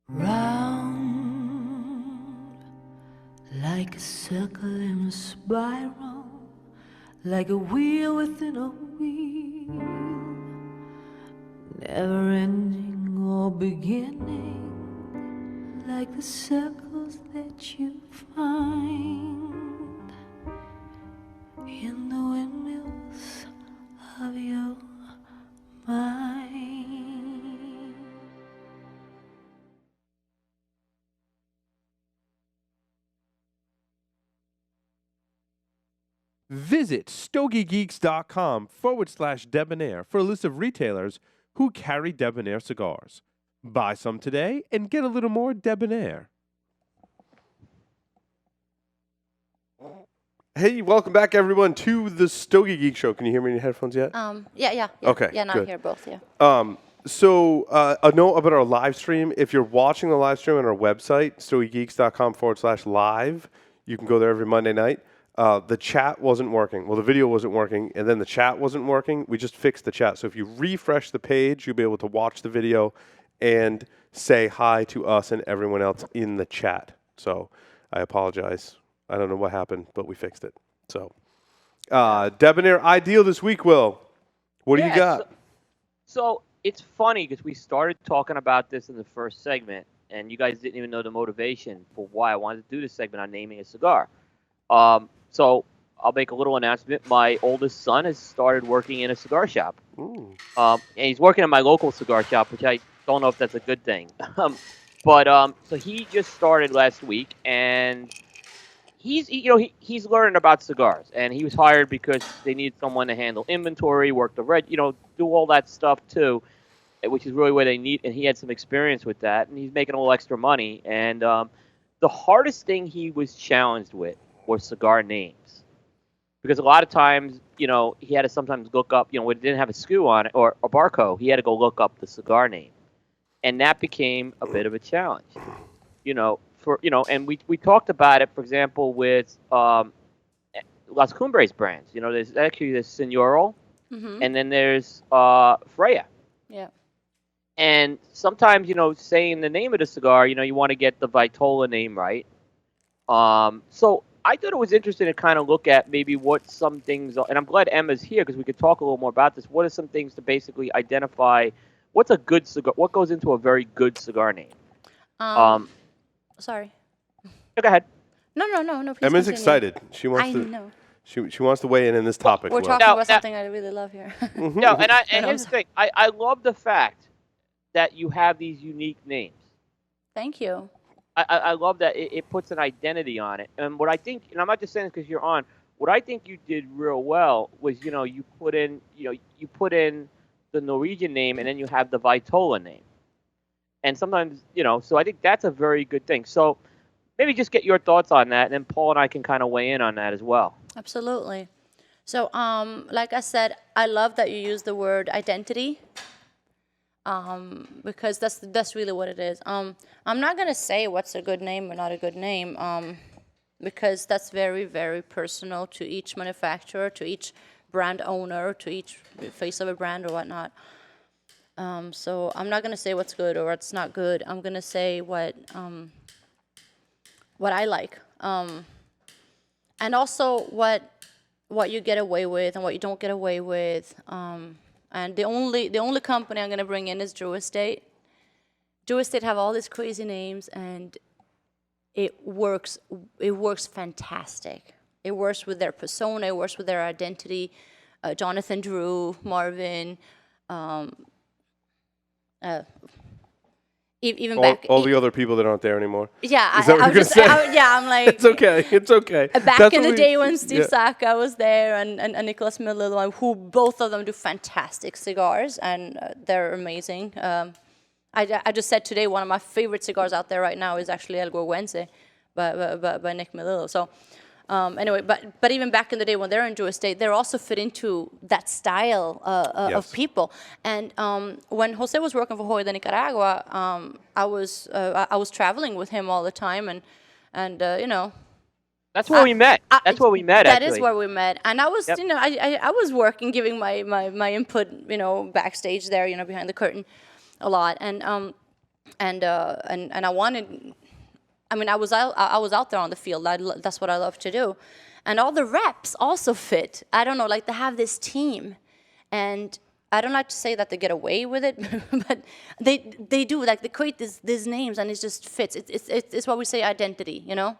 Round like a circle in a spiral, like a wheel within a wheel, never ending or beginning, like the circles that you find in the windmills of your mind. Visit StogieGeeks.com/Debonaire for a list of retailers who carry Debonaire cigars. Buy some today and get a little more Debonaire. Hey, welcome back, everyone, to the Stogie Geek Show. Can you hear me in your headphones yet? Yeah. Okay, Yeah, now I good. hear both, yeah. So a note about our live stream. If you're watching the live stream on our website, StogieGeeks.com/live, you can go there every Monday night. The chat wasn't working. Well, the video wasn't working, and then the chat wasn't working. We just fixed the chat. So if you refresh the page, you'll be able to watch the video and say hi to us and everyone else in the chat. So I apologize. I don't know what happened, but we fixed it. So Debonaire Ideal this week, Will. What do you got? So it's funny because we started talking about this in the first segment, and you guys didn't even know the motivation for why I wanted to do this segment on naming a cigar. So I'll make a little announcement. My oldest son has started working in a cigar shop. And he's working in my local cigar shop, which I don't know if that's a good thing. So he just started last week, and he's learning about cigars, and he was hired because they needed someone to handle inventory, work the do all that stuff too, which is really what they need. And he had some experience with that, and he's making a little extra money. And the hardest thing he was challenged with were cigar names, because a lot of times, he had to sometimes look up, when it didn't have a SKU on it or a barcode, he had to go look up the cigar name, and that became a bit of a challenge, and we talked about it, for example, with Las Cumbres brands. There's Señoral, and then there's Freya. Yeah. And sometimes, saying the name of the cigar, you want to get the Vitola name right. So I thought it was interesting to kind of look at maybe what some things are, and I'm glad Emma's here because we could talk a little more about this. What are some things to basically identify what's a good cigar, what goes into a very good cigar name? Sorry. Go ahead. No. Please Emma's continue. excited. She wants to. know. She wants to weigh in this topic. We're Will. talking about something I really love here. No, and here's the thing. I love the fact that you have these unique names. Thank you. I love that it puts an identity on it. And what I think, and I'm not just saying this because you're on, what I think you did real well was, you put in the Norwegian name, and then you have the Vitola name. And sometimes, so I think that's a very good thing. So maybe just get your thoughts on that, and then Paul and I can kind of weigh in on that as well. Absolutely. So, like I said, I love that you use the word identity. Because that's really what it is. I'm not gonna say what's a good name or not a good name, because that's very, very personal to each manufacturer, to each brand owner, to each face of a brand or whatnot. So I'm not gonna say what's good or what's not good. I'm gonna say what I like, and also what you get away with and what you don't get away with. And the only company I'm gonna bring in is Drew Estate. Drew Estate have all these crazy names, and it works fantastic. It works with their persona, it works with their identity. Jonathan Drew, Marvin, even all the other people that aren't there anymore. Yeah, Is that what you're gonna say? I'm like, It's okay. Back in the day when Steve Saka was there and Nicholas Miller, who both of them do fantastic cigars, and they're amazing. I just said today one of my favorite cigars out there right now is actually El Gorguense by Nick Melillo. So anyway, but even back in the day when they're in Drew Estate, they're also fit into that style of people. And when Jose was working for Hoy de Nicaragua, I was traveling with him all the time, and That's where we met. That's where we met. That actually. is where we met, and I was, I was working, giving my input, backstage there, behind the curtain, a lot, and and I wanted. I mean, I was out there on the field. That's what I love to do, and all the reps also fit. I don't know, like they have this team, and I don't like to say that they get away with it, but they do. Like they create these names, and it just fits. It's what we say identity, you know.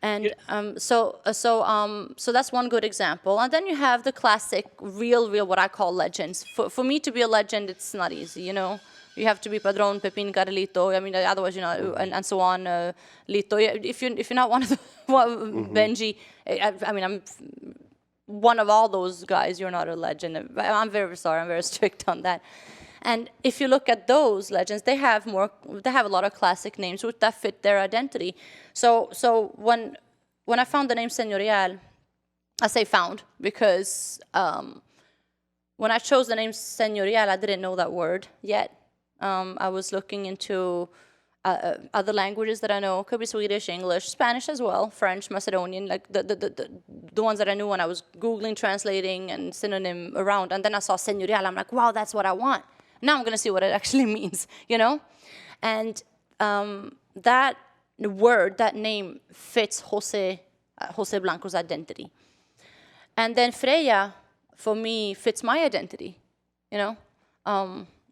And so that's one good example. And then you have the classic, real what I call legends. For me to be a legend, it's not easy, you know. You have to be Padron, Pepin, Carlito. I mean, otherwise, you know, and so on. Lito. If you're not one of the Benji, I mean, I'm one of all those guys. You're not a legend. I'm very sorry. I'm very strict on that. And if you look at those legends, they have a lot of classic names that fit their identity. So when I found the name Señorial, I say found because when I chose the name Señorial, I didn't know that word yet. I was looking into other languages that I know. Could be Swedish, English, Spanish as well, French, Macedonian, like the ones that I knew when I was Googling, translating, and synonym around. And then I saw Señorial. I'm like, wow, that's what I want. Now I'm going to see what it actually means, you know? And that word, that name fits Jose Blanco's identity. And then Freya, for me, fits my identity, you know?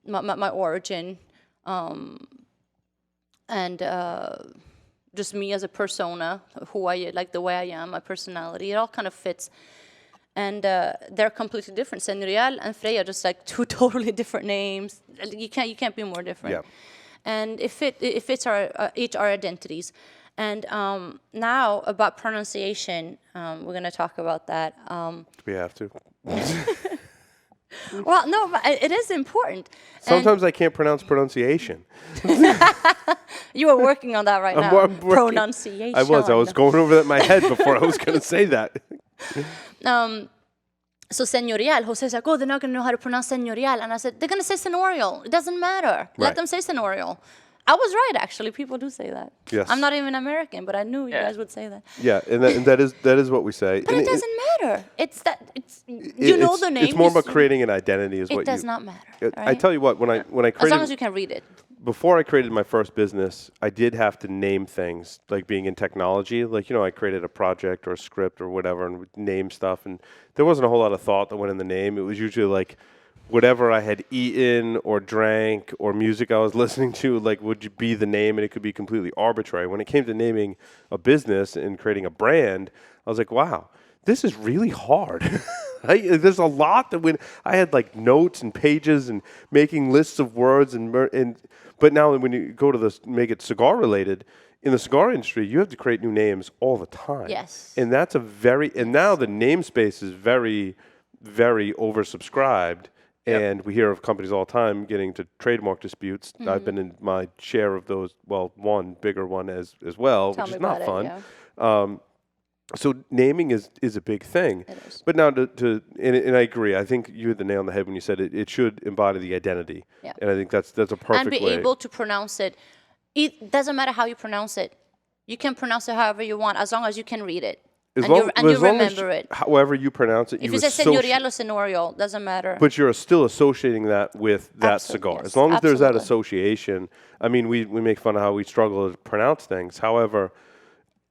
My origin, and just me as a persona, who I like, the way I am, my personality, it all kind of fits. And they're completely different. Señorial and Freya are just like two totally different names. You can't be more different. Yeah. And it fits each our identities. And now about pronunciation, we're going to talk about that. Do we have to? Well, no, but it is important. Sometimes I can't pronounce pronunciation. You are working on that right now. Pronunciation. I was going over that in my head before I was going to say that. So Señorial, Jose's like, oh, they're not going to know how to pronounce Señorial. And I said, they're going to say Senorial. It doesn't matter. Let them say Senorial. I was right, actually. People do say that. Yes. I'm not even American, but I knew you guys would say that. Yeah, and that is what we say. But it doesn't matter. You know the name. It's more about creating an identity. It does not matter. Right? I tell you what, when I created, as long as you can read it. Before I created my first business, I did have to name things, like being in technology. Like, you know, I created a project or a script or whatever and would name stuff. And there wasn't a whole lot of thought that went in the name. It was usually like whatever I had eaten or drank or music I was listening to, like, would be the name, and it could be completely arbitrary. When it came to naming a business and creating a brand, I was like, wow, this is really hard. There's a lot that when I had like notes and pages and making lists of words but now when you go to make it cigar related, in the cigar industry, you have to create new names all the time. Yes. And that's and now the namespace is very, very oversubscribed. Yep. And we hear of companies all the time getting into trademark disputes. Mm-hmm. I've been in my share of those, well, one bigger one as well, which is not fun. Yeah. So naming is a big thing. It is. But now and I agree. I think you hit the nail on the head when you said it should embody the identity. Yeah. And I think that's a perfect way. And be able to pronounce it. It doesn't matter how you pronounce it. You can pronounce it however you want, as long as you can read it. You remember it. However you pronounce it. If you say Señorial or Senorial, doesn't matter. But you're still associating that with that cigar. Yes, as long as there's that association. I mean, we make fun of how we struggle to pronounce things. However,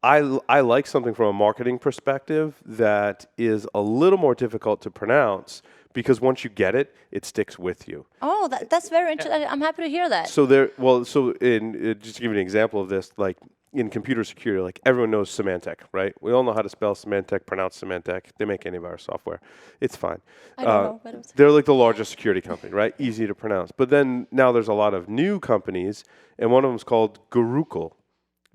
I like something from a marketing perspective that is a little more difficult to pronounce, because once you get it, it sticks with you. Oh, that's very interesting. I'm happy to hear that. So just to give you an example of this, like in computer security, like everyone knows Symantec, right? We all know how to spell Symantec, pronounce Symantec. They make antivirus software. It's fine. I don't know. But they're like the largest security company, right? Easy to pronounce. But then now there's a lot of new companies, and one of them is called Gurucul.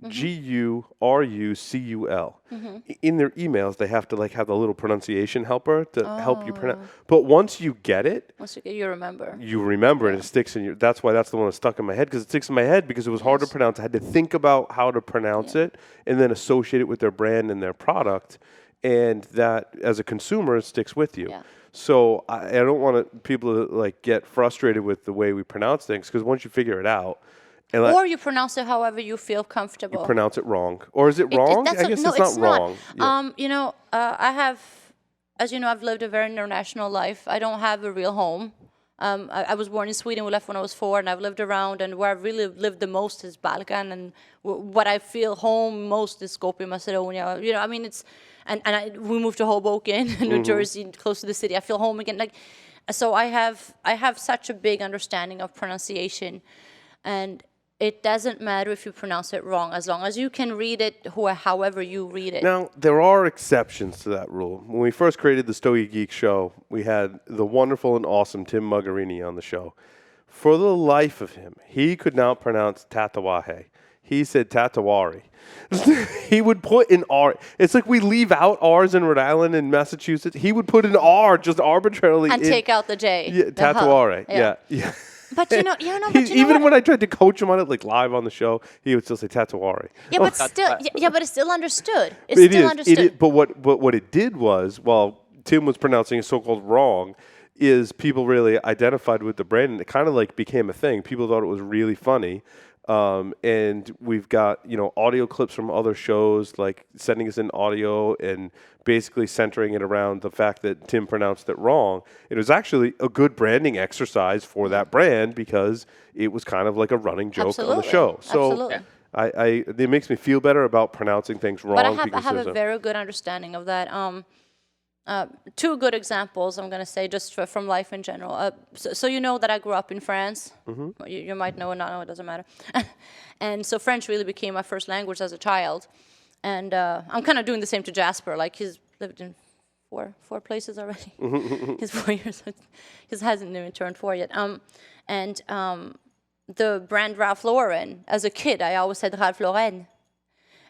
Mm-hmm. Gurucul. Mm-hmm. In their emails, they have to have the little pronunciation helper to help you pronounce. But once you get it, you remember. You remember it. It sticks in your. That's why that's the one that stuck in my head, because it sticks in my head because it was hard to pronounce. I had to think about how to pronounce it and then associate it with their brand and their product, and that as a consumer, it sticks with you. Yeah. So I don't want people to get frustrated with the way we pronounce things, because once you figure it out. Or you pronounce it however you feel comfortable. You pronounce it wrong. Or is it wrong? I guess it's not wrong. Yeah. I have, as you know, I've lived a very international life. I don't have a real home. I was born in Sweden. We left when I was 4, and I've lived around. And where I've really lived the most is Balkan, and what I feel home most is Skopje, Macedonia. You know, I mean, we moved to Hoboken, New Jersey, close to the city. I feel home again. Like, so I have such a big understanding of pronunciation, and it doesn't matter if you pronounce it wrong, as long as you can read it however you read it. Now, there are exceptions to that rule. When we first created the Stogie Geeks show, we had the wonderful and awesome Tim Muggerini on the show. For the life of him, he could not pronounce Tatawahe. He said Tatawari. He would put an R. It's like we leave out R's in Rhode Island and Massachusetts. He would put an R just arbitrarily and take out the J. Yeah, Tataware. Yeah. But even when I tried to coach him on it, like live on the show, he would still say Tatawari. Yeah, but still, but it's still understood. It's still understood. But what it did was, while Tim was pronouncing it so-called wrong, is people really identified with the brand, and it kind of like became a thing. People thought it was really funny. And we've got, audio clips from other shows, like sending us in audio and basically centering it around the fact that Tim pronounced it wrong. It was actually a good branding exercise for that brand because it was kind of like a running joke on the show. So it makes me feel better about pronouncing things wrong. But I have a very good understanding of that. 2 good examples, I'm going to say, just from life in general. So you know that I grew up in France. Mm-hmm. You might know or not know, it doesn't matter. And so French really became my first language as a child. And I'm kind of doing the same to Jasper. Like, he's lived in four places already. He's 4 years. He hasn't even turned 4 yet. The brand Ralph Lauren, as a kid, I always said Ralph Lauren.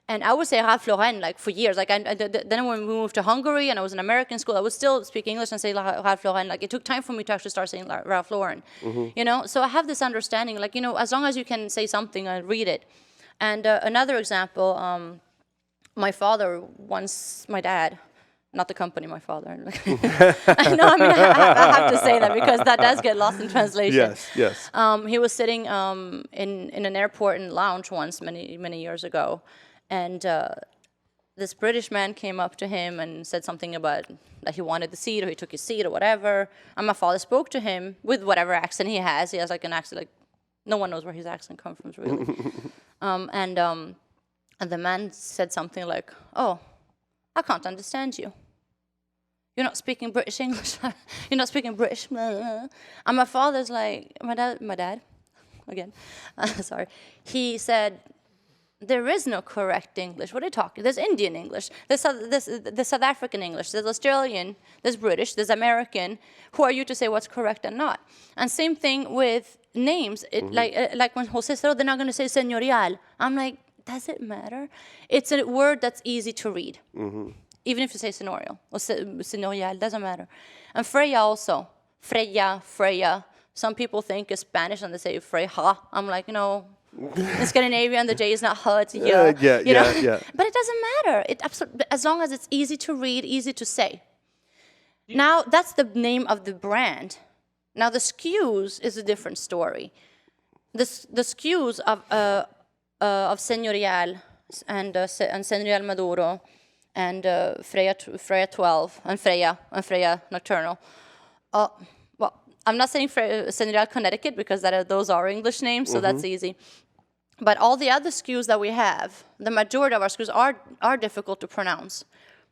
And I would say Ralph Lauren, like, for years. Like, then when we moved to Hungary and I was in American school, I would still speak English and say Ralph Lauren. Like, it took time for me to actually start saying Ralph Lauren. Mm-hmm. So I have this understanding, like, as long as you can say something, I read it. And another example, my father once, my dad, not the company, my father. I have to say that because that does get lost in translation. Yes. He was sitting in an airport in lounge once, many years ago. And this British man came up to him and said something about that he wanted the seat or he took his seat or whatever. And my father spoke to him with whatever accent he has. He has like an accent, like no one knows where his accent comes from, really. And the man said something like, "Oh, I can't understand you. You're not speaking British English. You're not speaking British." And my father's like, my dad, again, sorry. He said, "There is no correct English. What are you talking? There's Indian English. There's South African English. There's Australian. There's British. There's American. Who are you to say what's correct and not?" And same thing with names. Like when Jose said, "Oh, they're not going to say señorial." I'm like, does it matter? It's a word that's easy to read. Mm-hmm. Even if you say señorial or señorial, doesn't matter. And Freya also. Freya. Some people think it's Spanish and they say Freja. I'm like, no. In Scandinavian, the J is not H, it's yeah. But it doesn't matter. As long as it's easy to read, easy to say. Now, that's the name of the brand. Now, the SKUs is a different story. The SKUs of Señorial and Señorial Maduro and Freya 12 and Freya Nocturnal. Well, I'm not saying Señorial Connecticut because those are English names, so that's easy. But all the other SKUs that we have, the majority of our SKUs are difficult to pronounce.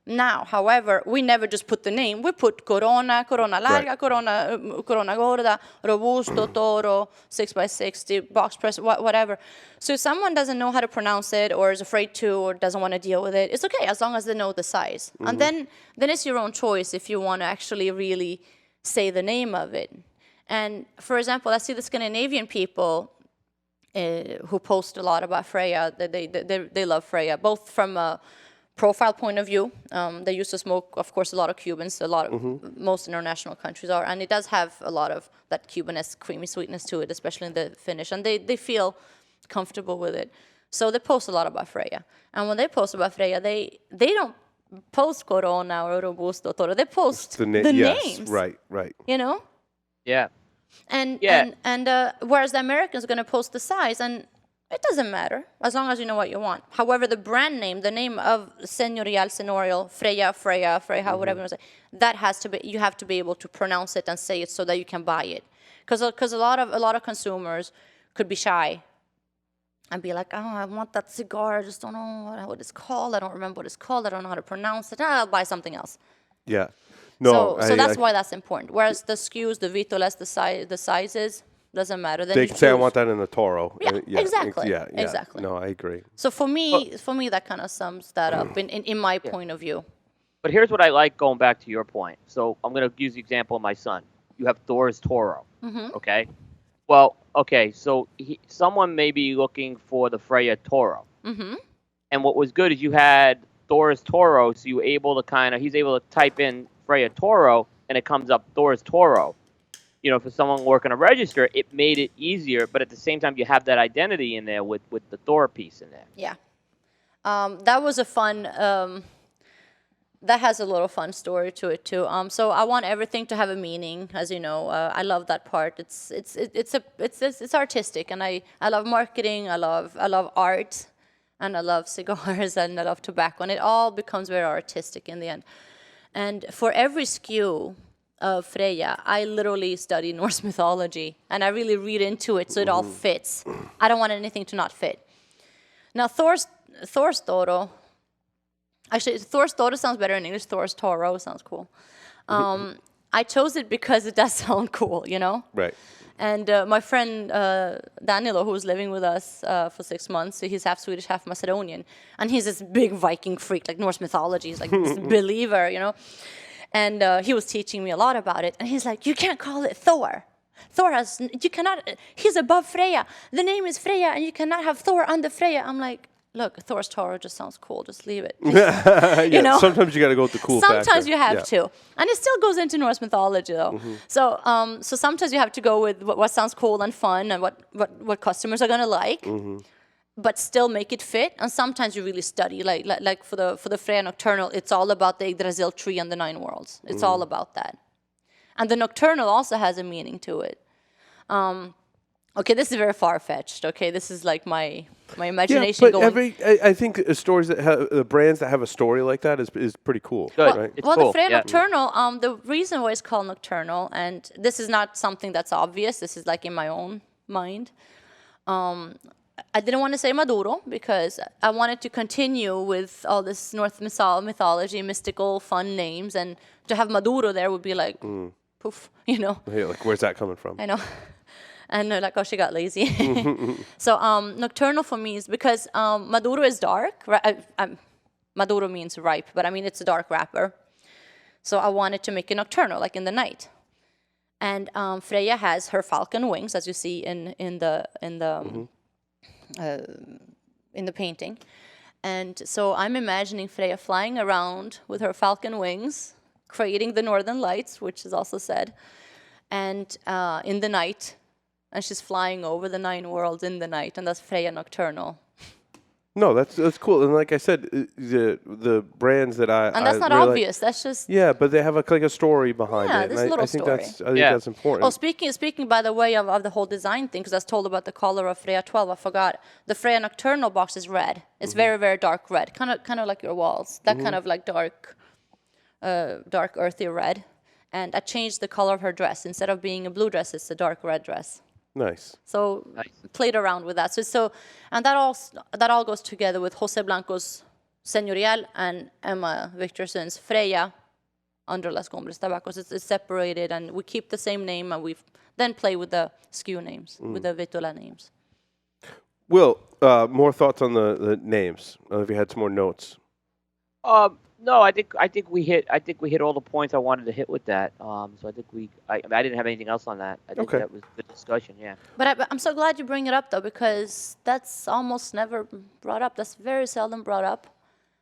Now, however, we never just put the name. We put Corona, Corona Larga, right. Corona Gorda, Robusto, Toro, 6x60, box press, whatever. So if someone doesn't know how to pronounce it or is afraid to or doesn't want to deal with it, it's okay as long as they know the size. Mm-hmm. And then it's your own choice if you want to actually really say the name of it. And for example, I see the Scandinavian people who post a lot about Freya. They love Freya, both from a profile point of view. They used to smoke, of course, a lot of Cubans. Most international countries are, and it does have a lot of that Cuban-esque creamy sweetness to it, especially in the finish. And they feel comfortable with it, so they post a lot about Freya. And when they post about Freya, they don't post Corona or Robusto Toro. They post the names. Right. You know. Yeah. And whereas the Americans are going to post the size, and it doesn't matter as long as you know what you want. However, the brand name, the name of Señorial, Freya, whatever you want to say, that has to be. You have to be able to pronounce it and say it so that you can buy it. because a lot of consumers could be shy and be like, oh, I want that cigar, I just don't know what it's called, I don't remember what it's called, I don't know how to pronounce it, I'll buy something else. Yeah. No. So that's why that's important. Whereas the SKUs, the Vitolas, the sizes, doesn't matter. Then They you can say, I choose. want that in the Toro. Yeah, exactly. Yeah, Exactly. No, I agree. So for me, that kind of sums that up in my point of view. But here's what I like going back to your point. So I'm going to use the example of my son. You have Thor's Toro, okay? Well, okay, so someone may be looking for the Freya Toro. And what was good is you had Thor's Toro, so you were able to he's able to type in Freya Toro, and it comes up Thor's Toro. You know, for someone working a register, it made it easier, but at the same time, you have that identity in there with the Thor piece in there. Yeah. That was a fun... that has a little fun story to it too. So I want everything to have a meaning, as you know. I love that part. It's artistic, and I love marketing. I love art, and I love cigars, and I love tobacco, and it all becomes very artistic in the end. And for every SKU of Freya, I literally study Norse mythology, and I really read into it so it all fits. I don't want anything to not fit. Now Thor's Toro. Actually, Thor's Toro sounds better in English. Thor's Toro sounds cool. I chose it because it does sound cool, you know? Right. And my friend Danilo, who's living with us for 6 months, so he's half Swedish, half Macedonian. And he's this big Viking freak, like Norse mythology. He's like this believer, you know? And he was teaching me a lot about it. And he's like, you can't call it Thor. He's above Freya. The name is Freya, and you cannot have Thor under Freya. I'm like, look, Thor's Toro just sounds cool. Just leave it. You know? Sometimes you got to go with the cool Sometimes factor. you have to. And it still goes into Norse mythology, though. So sometimes you have to go with what sounds cool and fun and what customers are going to like, but still make it fit. And sometimes you really study. Like for the Freya Nocturnal, it's all about the Yggdrasil tree and the 9 worlds. It's all about that. And the Nocturnal also has a meaning to it. Okay, this is very far-fetched. Okay, this is like my imagination going. I think stories that have brands that have a story like that is pretty cool. Good. Right? It's Well, cool. the Freya Yeah. Nocturnal, the reason why it's called Nocturnal, and this is not something that's obvious, this is like in my own mind. I didn't want to say Maduro because I wanted to continue with all this North mythology, mystical, fun names, and to have Maduro there would be like, poof, you know. Hey, like, where's that coming from? I know. And like, oh, she got lazy. So Nocturnal for me is because Maduro is dark. Maduro means ripe, but I mean, it's a dark wrapper. So I wanted to make it nocturnal, like in the night. And Freya has her falcon wings, as you see in the painting. And so I'm imagining Freya flying around with her falcon wings, creating the northern lights, which is also said, and in the night. And she's flying over the 9 worlds in the night, and that's Freya Nocturnal. No, that's cool. And like I said, the brands that And that's not really obvious. That's just... Yeah, but they have like a story behind Yeah, it. this And little I think story. that's important. Oh, speaking by the way of the whole design thing, because I was told about the color of Freya 12, I forgot. The Freya Nocturnal box is red. It's very, very dark red, kind of like your walls. That kind of like dark earthy red. And I changed the color of her dress. Instead of being a blue dress, it's a dark red dress. Nice. So played around with that. And that all goes together with Jose Blanco's Señorial and Emma Victorson's Freya under Las Gombres Tabacos. It's separated, and we keep the same name, and we then play with the SKU names, with the Vitola names. Will, more thoughts on the names? I don't know if you had some more notes. No, I think we hit all the points I wanted to hit with that. So I think I didn't have anything else on that. I think that was a good discussion. Yeah. But I'm so glad you bring it up though, because that's almost never brought up. That's very seldom brought up.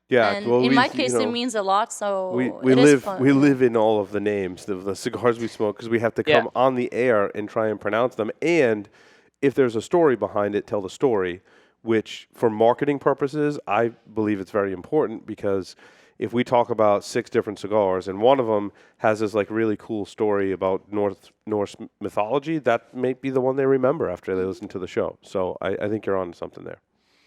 Yeah. And well, in my case, it means a lot. So we live in all of the names of the cigars we smoke because we have to come on the air and try and pronounce them. And if there's a story behind it, tell the story. Which, for marketing purposes, I believe it's very important because if we talk about 6 different cigars and one of them has this like really cool story about Norse mythology, that may be the one they remember after they listen to the show. So I think you're on to something there.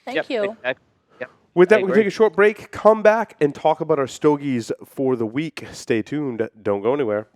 Thank you. Exactly. Yep. With that, we're going to take a short break, come back, and talk about our stogies for the week. Stay tuned. Don't go anywhere.